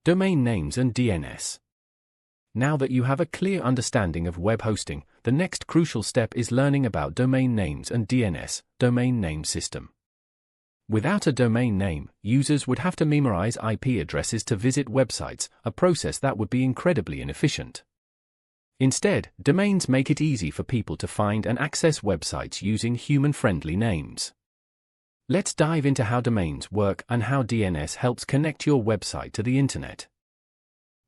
Domain names and DNS. Now that you have a clear understanding of web hosting, the next crucial step is learning about domain names and DNS, domain name system. Without a domain name, users would have to memorize IP addresses to visit websites, a process that would be incredibly inefficient. Instead, domains make it easy for people to find and access websites using human-friendly names. Let's dive into how domains work and how DNS helps connect your website to the internet.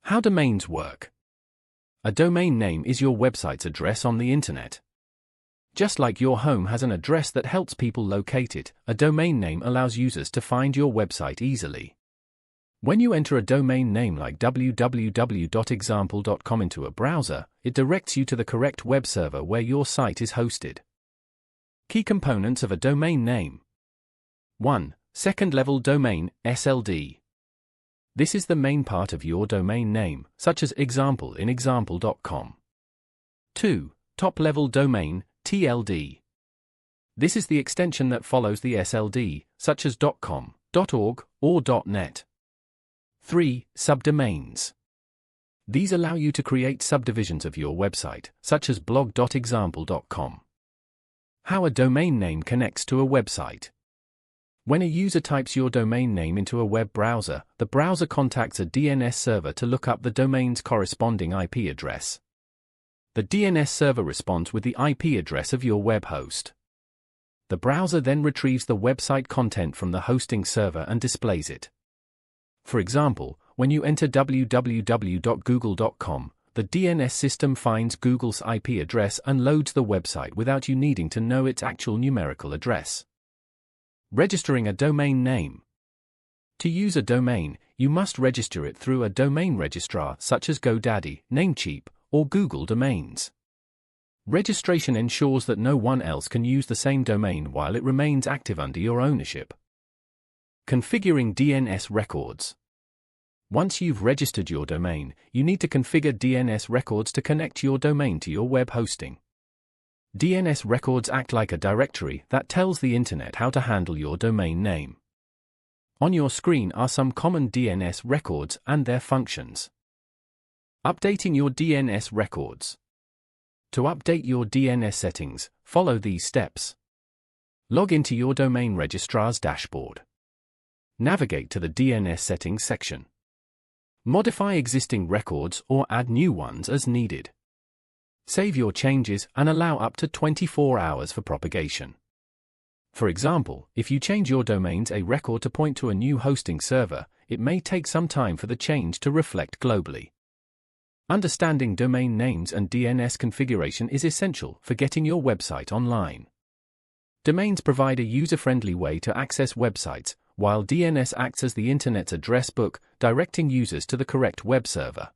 How domains work. A domain name is your website's address on the internet. Just like your home has an address that helps people locate it, a domain name allows users to find your website easily. When you enter a domain name like www.example.com into a browser, it directs you to the correct web server where your site is hosted. Key components of a domain name. 1. Second-level domain, SLD. This is the main part of your domain name, such as example in example.com. 2. Top-level domain, TLD. This is the extension that follows the SLD, such as .com, .org, or .net. 3. Subdomains. These allow you to create subdivisions of your website, such as blog.example.com. How a domain name connects to a website. When a user types your domain name into a web browser, the browser contacts a DNS server to look up the domain's corresponding IP address. The DNS server responds with the IP address of your web host. The browser then retrieves the website content from the hosting server and displays it. For example, when you enter www.google.com, the DNS system finds Google's IP address and loads the website without you needing to know its actual numerical address. Registering a domain name. To use a domain, you must register it through a domain registrar such as GoDaddy, Namecheap, or Google Domains. Registration ensures that no one else can use the same domain while it remains active under your ownership. Configuring DNS records. Once you've registered your domain, you need to configure DNS records to connect your domain to your web hosting. DNS records act like a directory that tells the internet how to handle your domain name. On your screen are some common DNS records and their functions. Updating your DNS records. To update your DNS settings, follow these steps. Log into your domain registrar's dashboard. Navigate to the DNS settings section. Modify existing records or add new ones as needed. Save your changes and allow up to 24 hours for propagation. For example, if you change your domain's a record to point to a new hosting server, it may take some time for the change to reflect globally. Understanding domain names and DNS configuration is essential for getting your website online. Domains provide a user-friendly way to access websites, while DNS acts as the internet's address book, directing users to the correct web server.